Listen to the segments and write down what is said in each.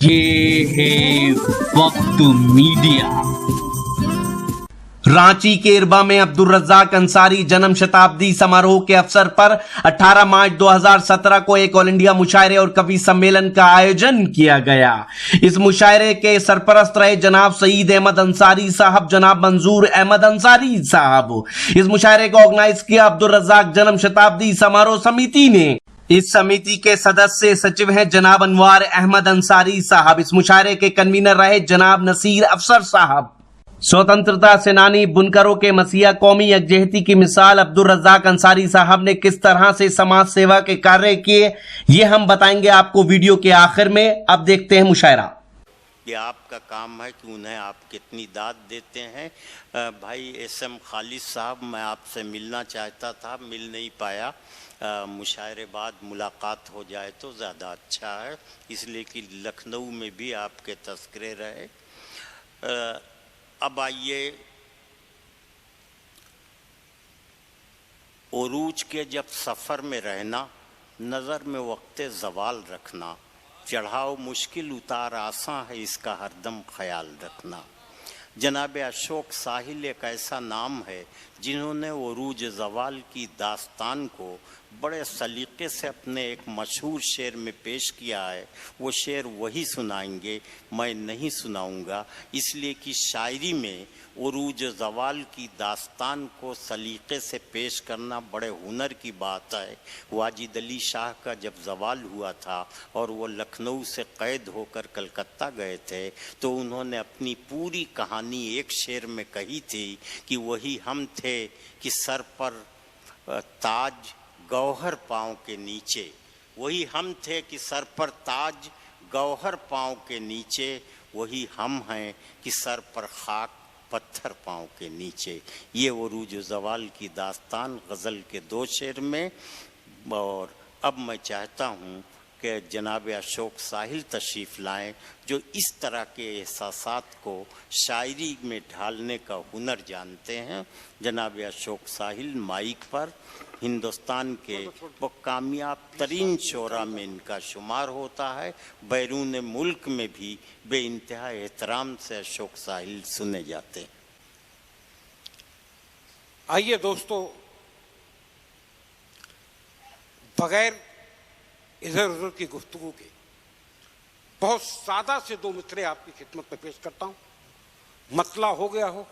ये है वक्त मीडिया। रांची के इरबा में अब्दुल रज्जाक अंसारी जन्म शताब्दी समारोह के अवसर पर 18 मार्च 2017 को एक ऑल इंडिया मुशायरे और कवि सम्मेलन का आयोजन किया गया। इस मुशायरे के सरपरस्त रहे जनाब सईद अहमद अंसारी साहब, जनाब मंजूर अहमद अंसारी साहब। इस मुशायरे को ऑर्गेनाइज किया अब्दुल रज्जाक जन्म शताब्दी समारोह समिति ने। इस समिति के सदस्य सचिव हैं जनाब अनवार अहमद अंसारी साहब। इस मुशायरे के कन्वीनर रहे जनाब नसीर अफसर साहब। स्वतंत्रता सेनानी, बुनकरों के मसीहा, कौमी यकजहती की मिसाल अब्दुल रज्जाक अंसारी साहब ने किस तरह से समाज सेवा के कार्य किए, ये हम बताएंगे आपको वीडियो के आखिर में। अब देखते हैं मुशायरा। ये आपका काम है कि उन्हें आप कितनी दाद देते हैं। भाई एसएम खालिद साहब, मैं आपसे मिलना चाहता था, मिल नहीं पाया। मुशायरे बाद मुलाकात हो जाए तो ज़्यादा अच्छा है, इसलिए कि लखनऊ में भी आपके तस्करे रहे। अब आइए, उरूज के जब सफ़र में रहना, नज़र में वक्त ज़वाल रखना, चढ़ाव मुश्किल उतार आसान है, इसका हरदम ख्याल रखना। जनाब अशोक साहिल एक ऐसा नाम है जिन्होंने उरूज ज़वाल की दास्तान को बड़े सलीक़े से अपने एक मशहूर शेर में पेश किया है। वो शेर वही सुनाएंगे, मैं नहीं सुनाऊंगा, इसलिए कि शायरी में उरूज ज़वाल की दास्तान को सलीक़े से पेश करना बड़े हुनर की बात है। वाजिद अली शाह का जब ज़वाल हुआ था और वो लखनऊ से कैद होकर कलकत्ता गए थे, तो उन्होंने अपनी पूरी कहानी एक शेर में कही थी कि वही हम थे कि सर पर ताज गौहर पाँव के नीचे, वही हम थे कि सर पर ताज गौहर पाँव के नीचे, वही हम हैं कि सर पर खाक पत्थर पाँव के नीचे। ये उरूज ज़वाल की दास्तान गज़ल के 2 शेर में। और अब मैं चाहता हूँ कि जनाब अशोक साहिल तशरीफ़ लाएं, जो इस तरह के एहसासात को शायरी में ढालने का हुनर जानते हैं। जनाब अशोक साहिल माइक पर। हिंदुस्तान के वो कामयाब तरीन शोरा में इनका शुमार होता है। बैरून मुल्क में भी बेइंतहा एहतराम से अशोक साहिल सुने जाते हैं। आइए दोस्तों, बगैर इधर उधर की गुफ्तगू के बहुत सादा से 2 मिसरे आपकी खिदमत में पेश करता हूं। मसला हो गया हो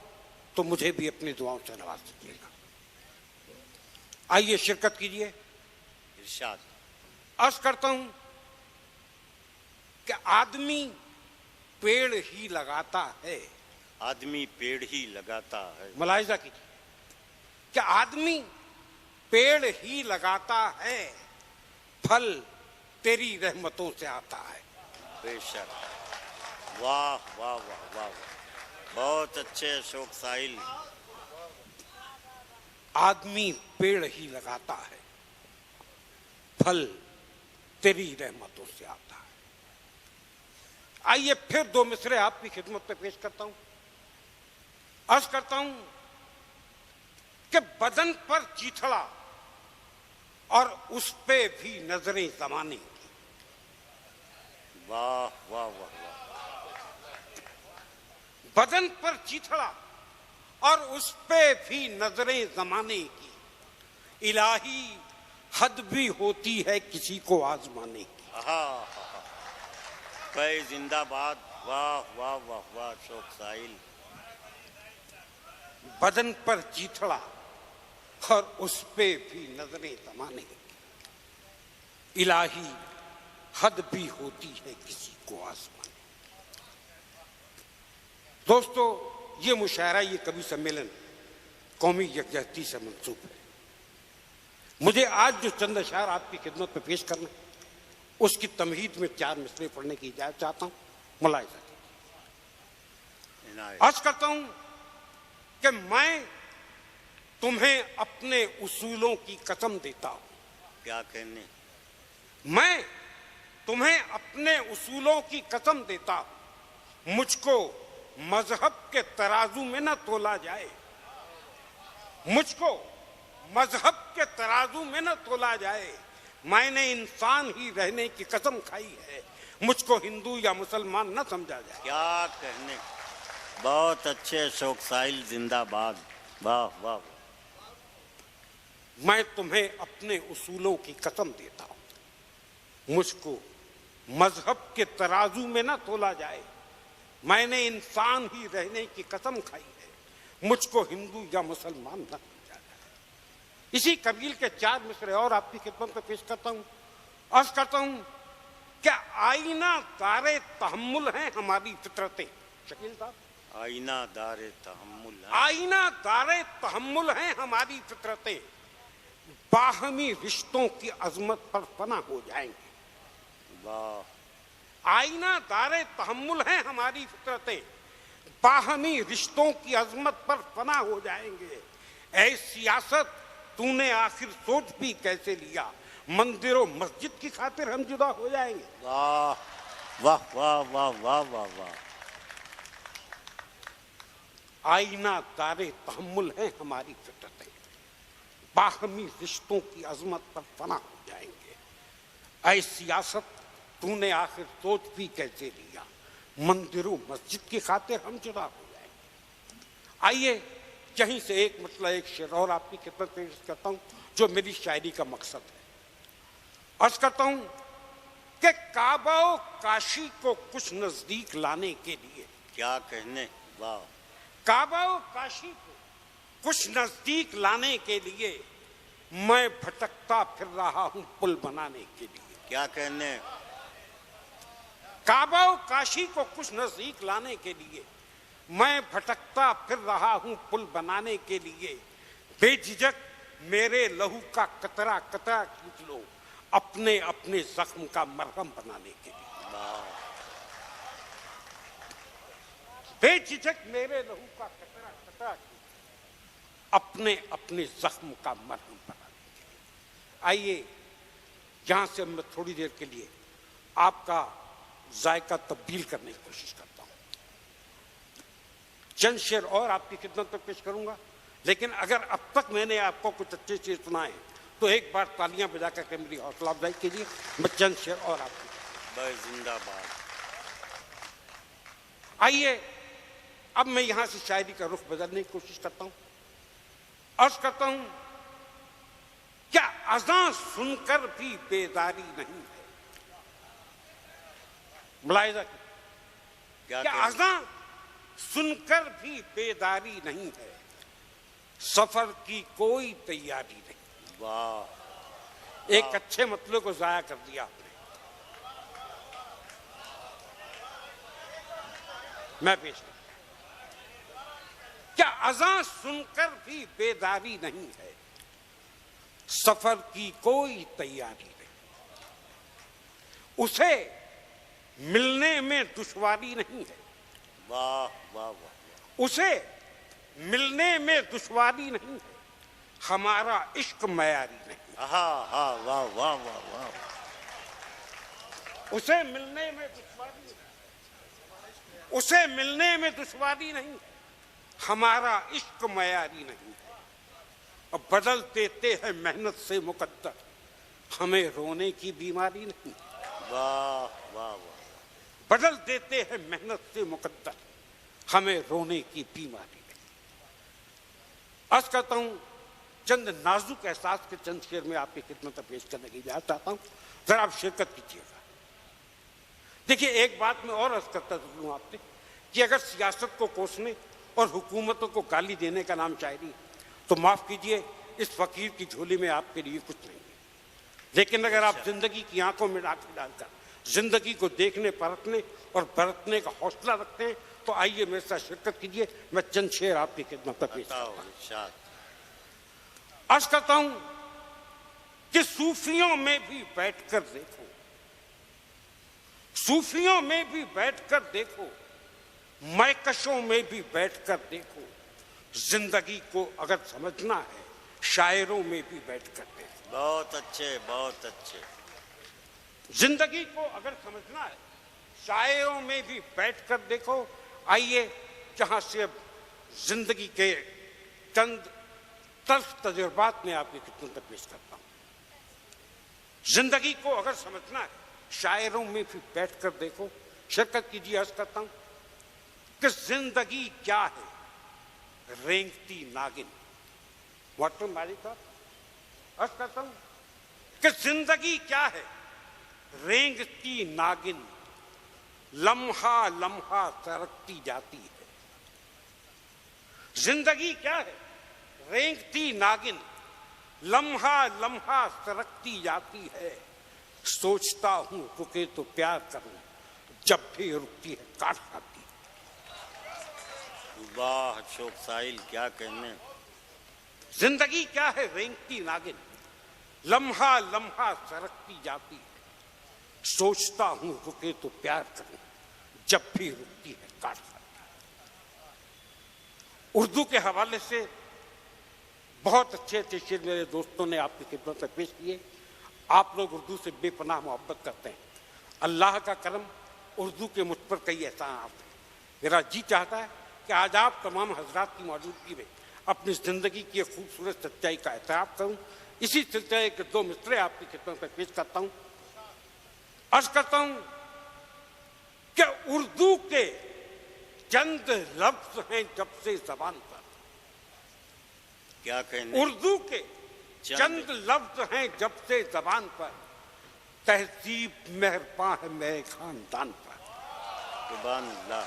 तो मुझे भी अपनी दुआओं से नवाज दीजिएगा। आइए शिरकत कीजिए। इरशाद। अर्ज करता हूं कि आदमी पेड़ ही लगाता है। आदमी पेड़ ही लगाता है। मुलाहिजा कीजिए कि आदमी पेड़ ही लगाता है, फल तेरी रहमतों से आता है। बेशक। वाह वाह वाह वाह, बहुत अच्छे अशोक साहिल। आदमी पेड़ ही लगाता है, फल तेरी रहमतों से आता है। आइए फिर 2 मिसरे आपकी खिदमत पे पेश करता हूं। अर्ज करता हूं कि बदन पर चीथड़ा और उस पे भी नजरें ज़माने की। वाह वाह वाह वाह। बदन पर चीथड़ा और उस पे भी नजरें ज़माने की, इलाही हद भी होती है किसी को आजमाने की। कई जिंदाबाद। वाह वाह वाह वाह अशोक साहिल। बदन पर चीथड़ा और उस पे भी नजरें ज़माने की, इलाही हद भी होती है किसी को आसमान। दोस्तों, ये मुशायरा, ये कवि सम्मेलन कौमी यकजहती से मंसूब है। मुझे आज जो चंद अशार आपकी खिदमत में पेश करना, उसकी तमहीद में 4 मिसरे पढ़ने की इजाजत चाहता हूं। मुलाहिजा अर्ज करता हूं कि मैं तुम्हें अपने उसूलों की कसम देता हूं। क्या कहने? मैं तुम्हें अपने उसूलों की कसम देता हूं। मुझको मजहब के तराजू में न तोला जाए, मुझको मजहब के तराजू में न तोला जाए। मैंने इंसान ही रहने की कसम खाई है, मुझको हिंदू या मुसलमान न समझा जाए। क्या कहने, बहुत अच्छे अशोक साहिल, जिंदाबाद, वाह वाह। मैं तुम्हें अपने उसूलों की कसम देता हूं, मुझको मजहब के तराजू में न तोला जाए। मैंने इंसान ही रहने की कसम खाई है, मुझको हिंदू या मुसलमान न समझा जाए। इसी कबील के 4 मिसरे और आपकी खिदमत में पेश करता हूं। अर्ज करता हूं, क्या आईना दारे तहम्मुल है हमारी फितरतें। शकील साहब, आईना दारे तहम्मुल है। आईना दारे तहम्मुल है हमारी फितरतें, बाहमी रिश्तों की अजमत पर फना हो जाएंगे। वाह। आईना दारे तहम्मुल है हमारी फितरतें, बाहमी रिश्तों की अजमत पर फना हो जाएंगे। ऐ सियासत तूने आखिर सोच भी कैसे लिया, मंदिरों मस्जिद की खातिर हम जुदा हो जाएंगे। वाह वाह वाह वाह वाह वाह वाह। आईना दारे तहम्मुल है हमारी फितरतें, बाहमी रिश्तों की अजमत पर फना हो जाएंगे। ऐ सियासत तूने आखिर सोच भी कैसे लिया, मंदिरों मस्जिद की खातिर हम जुदा हो जाएंगे। आइए यहीं से एक मतलब एक शेर और आपकी खिदमत पेश करता हूं, जो मेरी शायरी का मकसद है। अर्ज करता हूं कि काबा और काशी को कुछ नजदीक लाने के लिए, क्या कहने, वाह। काबा और काशी को कुछ नजदीक लाने के लिए मैं भटकता फिर रहा हूं पुल बनाने के लिए। क्या कहने, काबा और काशी को कुछ नजदीक लाने के लिए मैं भटकता फिर रहा हूं पुल बनाने के लिए। बेझिझक मेरे लहू का कतरा कतरा खींच लो, अपने अपने जख्म का मरहम बनाने के लिए। बेझिझक मेरे लहू का कतरा कतरा अपने अपने जख्म का मरहम बनाने के लिए। आइए यहां से मैं थोड़ी देर के लिए आपका जायका तब्दील करने की कोशिश करता हूं। चंद शेर और आपकी खिदमत में पेश करूंगा, लेकिन अगर अब तक मैंने आपको कुछ अच्छे शेर सुनाए तो एक बार तालियां बजा करके मेरी हौसला अफजाई कीजिए। मैं चंद शेर और आपकी। जिंदाबाद। आइए अब मैं यहां से शायरी का रुख बदलने की कोशिश करता हूं। अर्ज करता हूं, क्या अज़ान सुनकर भी बेदारी नहीं है। मुलाहिजा क्या अज़ान सुनकर भी बेदारी नहीं है, सफर की कोई तैयारी नहीं। वाह। एक अच्छे मतलब को जाया कर दिया आपने। मैं पेश करता, क्या अज़ान सुनकर भी बेदारी नहीं है, सफर की कोई तैयारी नहीं। उसे मिलने में दुश्वारी नहीं है। वाह वाह वाह। उसे मिलने में दुश्वारी नहीं है, हमारा इश्क मयारी नहीं। हाँ हाँ, वाह वाह वाह वाह। उसे मिलने में दुश्वारी नहीं, उसे मिलने में दुश्वारी नहीं, हमारा इश्क मयारी नहीं। अब बदल देते हैं मेहनत से मुकद्दर, हमें रोने की बीमारी नहीं। वाह वाह वाह। बदल देते हैं मेहनत से मुकद्दर, हमें रोने की बीमारी नहीं। अर्ज करता हूं, चंद नाजुक एहसास के चंद शेर में आपकी खिदमत में पेश करने की इजाजत चाहता हूं, जरा आप शिरकत कीजिएगा। देखिए एक बात मैं और अर्ज करता हूं आपसे कि अगर सियासत को कोसने और हुकूमतों को गाली देने का नाम शायरी है तो माफ कीजिए, इस फकीर की झोली में आपके लिए कुछ नहीं है। लेकिन अगर आप जिंदगी की आंखों में आंखें डालकर जिंदगी को देखने परखने और बरतने का हौसला रखते हैं तो आइए मेरे साथ शिरकत कीजिए। मैं चंद शेर आपकी खिदमत में पेश करता हूं। अर्ज करता हूं कि सूफियों में भी बैठकर देखो, सूफियों में भी बैठकर देखो, मैकशों में भी बैठकर देखो, जिंदगी को अगर समझना है शायरों में भी बैठकर देखो। बहुत अच्छे, बहुत अच्छे। जिंदगी को अगर समझना है शायरों में भी बैठकर देखो। आइए जहां से अब जिंदगी के चंद तल्ख तजुर्बात में आपकी खिदमत में पेश करता हूं। जिंदगी को अगर समझना है शायरों में भी बैठकर देखो, शिरकत कीजिए। अर्ज करता हूं कि जिंदगी क्या है रेंगती नागिन। मोहतरम मालिक साहब, अर्ज करता हूं कि जिंदगी क्या है रेंगती नागिन, लम्हा लम्हा सरकती जाती है। जिंदगी क्या है रेंगती नागिन, लम्हा लम्हा सरकती जाती है। सोचता हूं रुके तो प्यार करूं, जब भी रुकती है काट खाती है। वाह अशोक साहिल, क्या कहने। जिंदगी क्या है रेंगती नागिन, लम्हा लम्हा सरकती जाती है। सोचता हूं रुके तो प्यार करूं, जब भी रुकती है काट खाती है। उर्दू के हवाले से बहुत अच्छे अच्छे शेर मेरे दोस्तों ने आपकी खिदमत में पेश किए। आप लोग उर्दू से बेपनाह मोहब्बत करते हैं। अल्लाह का करम, उर्दू के मुझ पर कई एहसानात हैं। मेरा जी चाहता है कि आज आप तमाम हजरात की मौजूदगी में अपनी जिंदगी की एक खूबसूरत सच्चाई का एहतराम करूं। इसी सिलसिले के दो मिसरे आपकी खिदमत में पेश करता हूं। अर्ज करता हूं कि उर्दू के चंद लफ्ज हैं जब से जबान पर। क्या कहने। उर्दू के चंद लफ्ज हैं जब से जबान पर, तहजीब मेहरबान है मेरे खानदान पर। सुभान अल्लाह।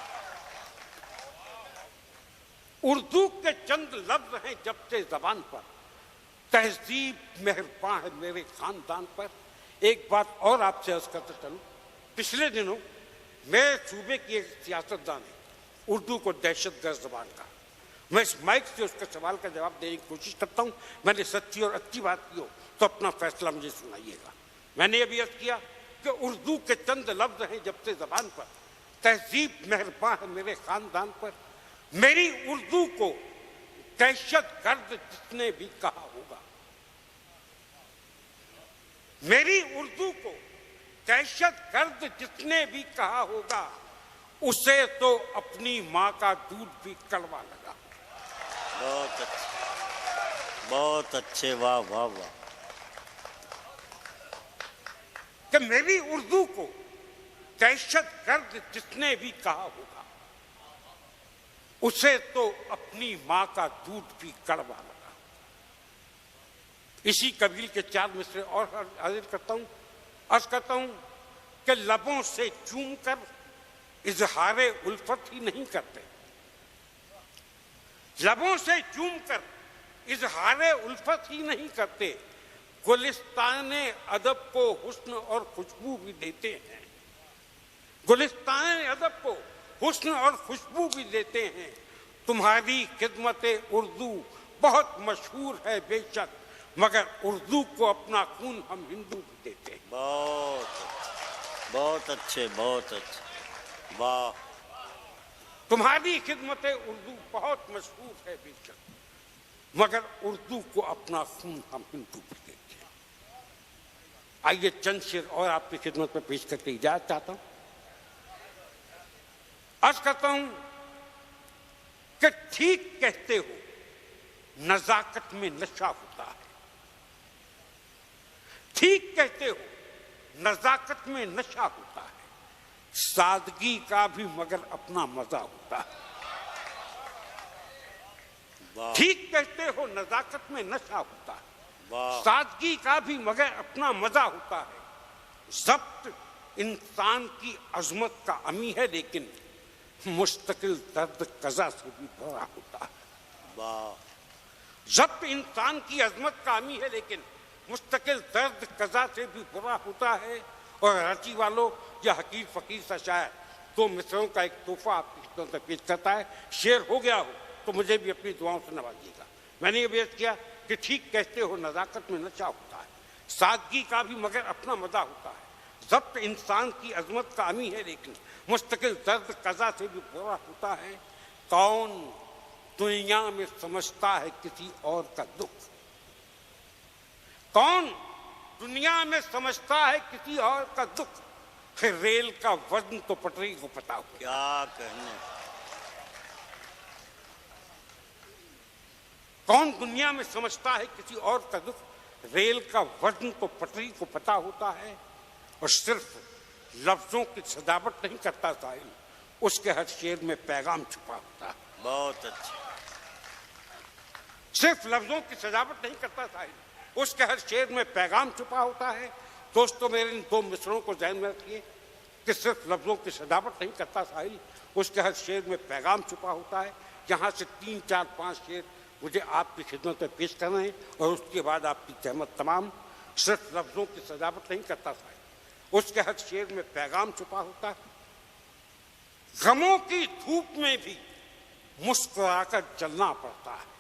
उर्दू के चंद लफ्ज हैं जब से जबान पर, तहजीब मेहरबान है मेरे खानदान पर। एक बात और आपसे अर्ज करते चलूं, पिछले दिनों मेरे सूबे की एक सियासतदान है उर्दू को दहशतगर्द जबान का। मैं इस माइक से उसके सवाल का जवाब देने की कोशिश करता हूं। मैंने सच्ची और अच्छी बात की हो तो अपना फैसला मुझे सुनाइएगा। मैंने ये भी अर्ज किया कि उर्दू के चंद लफ्ज हैं जब से जबान पर, तहजीब मेहरबान है मेरे खानदान पर। मेरी उर्दू को दहशतगर्द जिसने भी कहा होगा, मेरी उर्दू को दहशतगर्द जिसने भी कहा होगा, उसे तो अपनी मां का दूध भी कड़वा लगा। बहुत अच्छे, बहुत अच्छे, वाह वाह वाह। कि मेरी उर्दू को दहशतगर्द जिसने भी कहा होगा, उसे तो अपनी मां का दूध भी कड़वा लगा। इसी कबील के चार मिसरे और हाजिर करता हूं। अर्ज करता हूं कि लबों से चूम कर इजहारे उल्फत ही नहीं करते, लबों से चूम कर इजहारे उल्फत ही नहीं करते। गुलिस्ताने अदब को हुस्न और खुशबू भी देते हैं, गुलिस्ताने अदब को हुस्न और खुशबू भी देते हैं। तुम्हारी खिदमत उर्दू बहुत मशहूर है बेशक, मगर उर्दू को अपना खून हम हिंदू भी देते हैं। बहुत अच्छे, बहुत अच्छे, वाह। तुम्हारी खिदमत उर्दू बहुत मशहूर है बेशक, मगर उर्दू को अपना खून हम हिंदू भी देते हैं। आइए चंद शेर और आपकी खिदमत में पेश करके इजाजत चाहता हूं। अर्ज करता हूं कि ठीक कहते हो नजाकत में नशा होता है, ठीक कहते हो नजाकत में नशा होता है। सादगी का भी मगर अपना मजा होता है। ठीक कहते हो नजाकत में नशा होता है, सादगी का भी मगर अपना मजा होता है। जब्त इंसान की अजमत का अमी है, लेकिन मुस्तकिल दर्द कजा से भी भरा होता है। जब्त इंसान की अजमत का अमी है, लेकिन मुस्तकिल दर्द कजा से भी बुरा होता है। और रांची वालों, यह हकीर फकीर सा शायर दो मिसरों का एक तोहफा आपकी खिदमत में पेश करता है। शेर हो गया हो तो मुझे भी अपनी दुआओं से नवाजिएगा। मैंने ये बेहद किया कि ठीक कहते हो नजाकत में नशा होता है, सादगी का भी मगर अपना मजा होता है। जब्त इंसान की अजमत का अमी है, लेकिन मुस्तकिल दर्द कजा से भी बुरा होता है। कौन दुनिया में समझता है किसी और का दुख, कौन दुनिया में समझता है किसी और का दुख। रेल का वजन तो पटरी को पता हो। क्या कहने। कौन दुनिया में समझता है किसी और का दुख, रेल का वजन तो पटरी को पता होता है। और सिर्फ लफ्जों की सजावट नहीं करता साहिल, उसके हर शेर में पैगाम छुपा होता है। बहुत अच्छा। सिर्फ लफ्जों की सजावट नहीं करता साहिल, उसके हर शेर में पैगाम छुपा होता है। दोस्तों मेरे इन दो मिसरों को ध्यान में रखिए कि सिर्फ लफ्जों की सजावट नहीं करता साहिल, उसके हर शेर में पैगाम छुपा होता है। यहाँ से 3, 4, 5 शेर मुझे आपकी खिदमत में पेश करना है और उसके बाद आपकी जहमत तमाम। सिर्फ लफ्जों की सजावट नहीं करता साहिल, उसके हर शेर में पैगाम छुपा होता है। गमों की धूप में भी मुस्कुराकर चलना पड़ता है।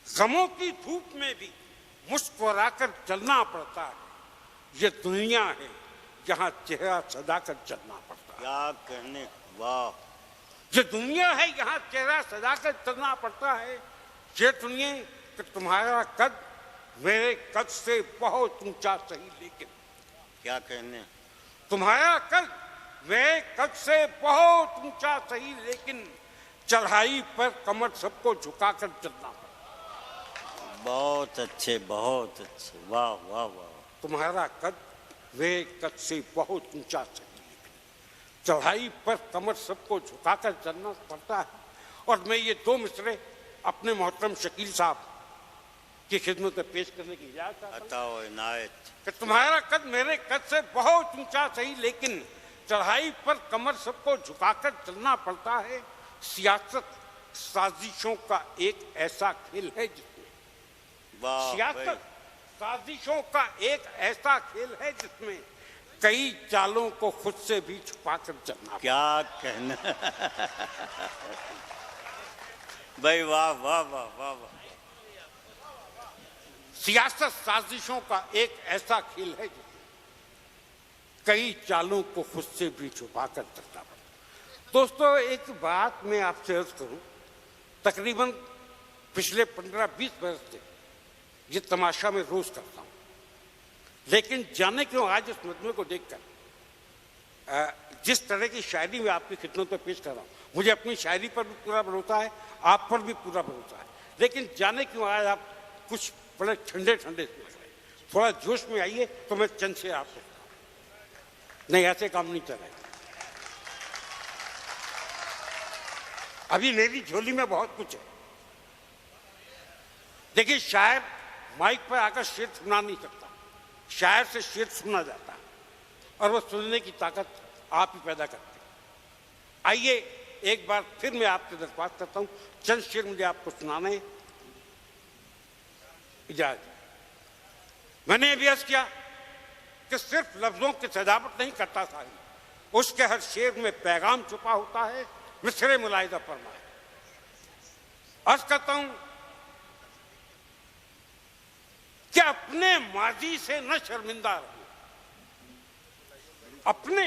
गमों की धूप में भी मुस्कुराकर चलना पड़ता है। ये दुनिया है जहां चेहरा सजाकर चलना पड़ता है। क्या कहने, वाह। ये दुनिया है यहाँ चेहरा सजाकर चलना पड़ता है। ये दुनिया कि तुम्हारा कद मेरे कद से बहुत ऊंचा सही, लेकिन क्या कहने, तुम्हारा कद मेरे कद से बहुत ऊंचा सही, लेकिन चढ़ाई पर कमर सबको झुकाकर चलना पड़ता। बहुत अच्छे, बहुत अच्छे, वाह वाह वाह। तुम्हारा कद मेरे कद से बहुत ऊंचा सही, चढ़ाई पर कमर सबको झुकाकर चलना पड़ता है। और मैं ये दो मिसरे अपने मोहतरम शकील साहब की खिदमत में पेश करने की इजाजत चाहता हूं कि तुम्हारा कद मेरे कद से बहुत ऊंचा सही, लेकिन चढ़ाई पर कमर सबको झुकाकर चलना पड़ता है। सियासत साजिशों का एक ऐसा खेल है जिसमें, सियासत साजिशों का एक ऐसा खेल है जिसमें कई चालों को खुद से भी छुपाकर चलना। क्या कहना भाई, वाह वाह वाह वाह वाह। सियासत साजिशों का एक ऐसा खेल है जिसमें कई चालों को खुद से भी छुपाकर चलना पड़ता। दोस्तों एक बात मैं आपसे अर्ज करूं, तकरीबन पिछले 15-20 वर्ष से ये तमाशा मैं रोज करता हूं, लेकिन जाने क्यों आज इस मजमे को देखकर जिस तरह की शायरी मैं आपकी खिदमत में पेश कर रहा हूँ, मुझे अपनी शायरी पर भी पूरा भरोसा है, आप पर भी पूरा भरोसा है, लेकिन जाने क्यों आज आप कुछ बड़े ठंडे ठंडे से लग रहे, थोड़ा जोश में आइए तो मैं चंद से आप नहीं, ऐसे काम नहीं चलेगा। अभी मेरी झोली में बहुत कुछ है। देखिए शायर माइक पर आकर शेर सुना नहीं सकता, शायर से शेर सुना जाता है और वो सुनने की ताकत आप ही पैदा करते हैं। आइए एक बार फिर मैं आपसे दरख्वास्त करता हूं, चंद शेर मुझे आपको सुनाने इजाजत। मैंने ये भी अर्ज किया कि सिर्फ लफ्जों की सजावट नहीं करता साहिल, उसके हर शेर में पैगाम छुपा होता है। मिसरे मुलाहिजा फरमाए। अर्ज करता हूं कि अपने माजी से न शर्मिंदा रहो, अपने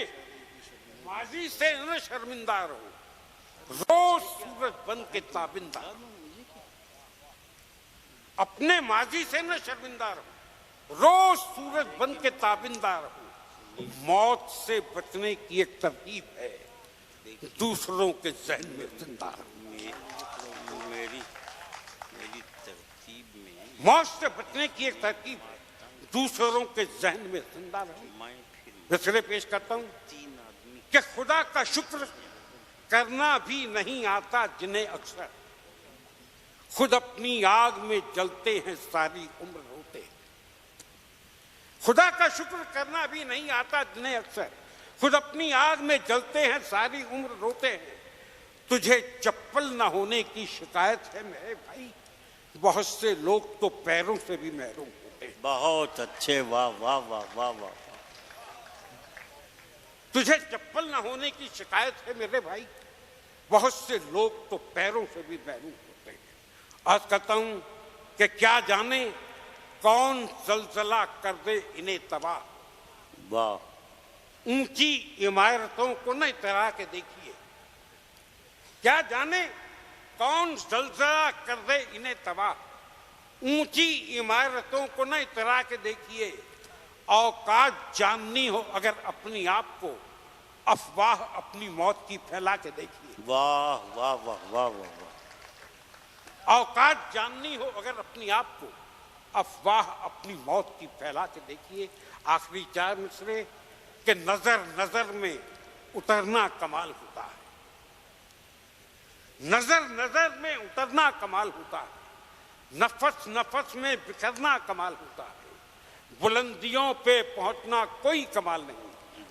माजी से न शर्मिंदा रहो, रोज सूरज बन के ताबिंदा रहो। अपने माजी से न शर्मिंदा रहो, रोज सूरज बन के ताबिंदा रहो। मौत से बचने की एक तरकीब है, दूसरों के जहन में जिंदा रहो। मेरी तरकीब में मौत से बचने की एक तरकीब है, दूसरों के जहन में जिंदा रहो। मिसरे पेश करता हूं कि खुदा का शुक्र करना भी नहीं आता जिन्हें अक्सर, खुद अपनी आग में जलते हैं सारी उम्र रोते। खुदा का शुक्र करना भी नहीं आता जिन्हें अक्सर, खुद अपनी आग में जलते हैं सारी उम्र रोते हैं। तुझे चप्पल न होने की शिकायत है मेरे भाई, बहुत से लोग तो पैरों से भी महरूम होते हैं। बहुत अच्छे, वाह वाह वाह वाह वाह। तुझे चप्पल न होने की शिकायत है मेरे भाई, बहुत से लोग तो पैरों से भी महरूम होते हैं। आज कहता हूं कि क्या जाने कौन जलजला कर दे इन्हें तबाह, वाह। ऊंची इमारतों को न इतरा के देखिए, क्या जाने कौन जलजला कर दे इन्हें तबाह, ऊंची इमारतों को न इतरा के देखिए। औकात जाननी हो अगर अपनी आप को, अफवाह अपनी मौत की फैला के देखिए। वाह वाह वाह वाह वाह वाह। औकात जाननी हो अगर अपनी आप को, अफवाह अपनी मौत की फैला के देखिए। आखिरी 4 मिसरे के नजर नजर में उतरना कमाल होता है, नजर नजर में उतरना कमाल होता है, नफस नफस में बिखरना कमाल होता है, बुलंदियों पे पहुंचना कोई कमाल नहीं,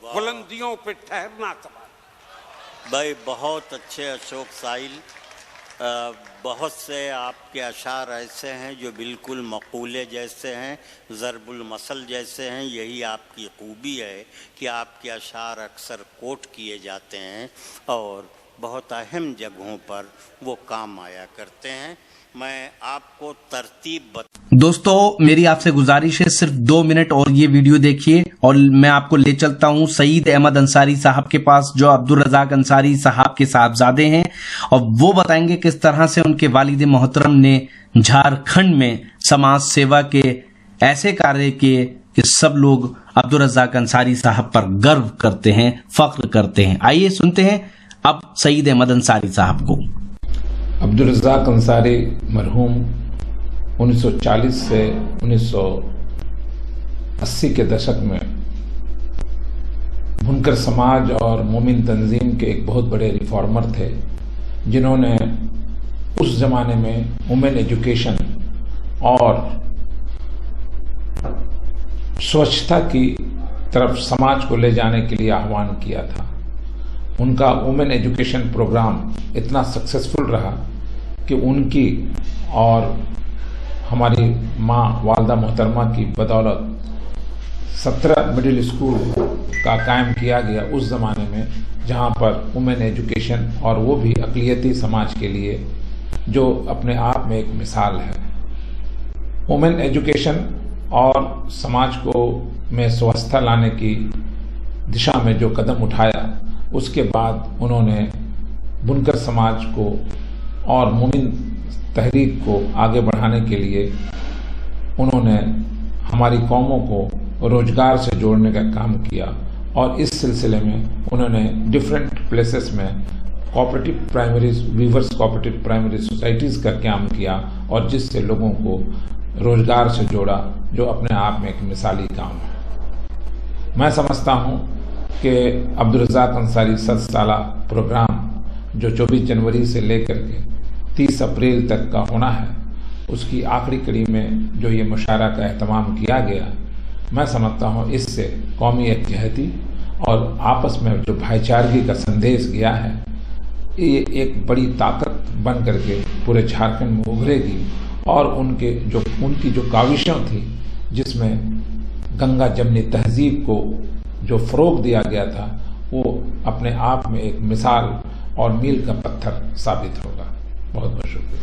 बुलंदियों पे ठहरना कमाल। भाई बहुत अच्छे अशोक साहिल, बहुत से आपके अशार ऐसे हैं जो बिल्कुल मक़ूले जैसे हैं, ज़रबुल मसल जैसे हैं। यही आपकी खूबी है कि आपके अशार अक्सर कोट किए जाते हैं और बहुत अहम जगहों पर वो काम आया करते हैं। मैं आपको तरतीब दोस्तों मेरी आपसे गुजारिश है, सिर्फ 2 मिनट और ये वीडियो देखिए और मैं आपको ले चलता हूं सईद अहमद अंसारी साहब के पास, जो अब्दुल रज़ाक अंसारी साहब के साहबजादे हैं, और वो बताएंगे किस तरह से उनके वालिद मोहतरम ने झारखंड में समाज सेवा के ऐसे कार्य किए कि सब लोग अब्दुल रज़ाक अंसारी साहब पर गर्व करते हैं, फख्र करते हैं। आइए सुनते हैं अब सईद अहमद अंसारी साहब को। अब्दुल रज़ाक अंसारी मरहूम 1940 से 1980 के दशक में बुनकर समाज और मोमिन तंजीम के एक बहुत बड़े रिफॉर्मर थे, जिन्होंने उस जमाने में वुमेन एजुकेशन और स्वच्छता की तरफ समाज को ले जाने के लिए आह्वान किया था। उनका वुमेन एजुकेशन प्रोग्राम इतना सक्सेसफुल रहा कि उनकी और हमारी माँ वालदा मोहतरमा की बदौलत 17 मिडिल स्कूल का कायम किया गया उस ज़माने में, जहाँ पर वुमेन एजुकेशन और वो भी अक़लियती समाज के लिए, जो अपने आप में एक मिसाल है। वुमेन एजुकेशन और समाज को में स्वस्थता लाने की दिशा में जो कदम उठाया, उसके बाद उन्होंने बुनकर समाज को और मोमिन तहरीक को आगे बढ़ाने के लिए उन्होंने हमारी कौमों को रोजगार से जोड़ने का काम किया, और इस सिलसिले में उन्होंने डिफरेंट प्लेसेस में cooperative primaries, weavers cooperative primary societies का काम किया, और जिससे लोगों को रोजगार से जोड़ा, जो अपने आप में एक मिसाली काम है। मैं समझता हूँ कि अब्दुल रज़ाक अंसारी 7 साला प्रोग्राम जो 24 जनवरी से लेकर के 30 अप्रैल तक का होना है, उसकी आखिरी कड़ी में जो ये मुशायरा का एहतमाम किया गया, मैं समझता हूँ इससे कौमी यकजहती और आपस में जो भाईचारगी का संदेश गया है, ये एक बड़ी ताकत बन करके पूरे झारखंड में उभरेगी, और उनकी जो काविशों थी, जिसमें गंगा जमनी तहजीब को जो फ़रोग़ दिया गया था, वो अपने आप में एक मिसाल और मील का पत्थर साबित होगा। बहुत बहुत शुक्रिया।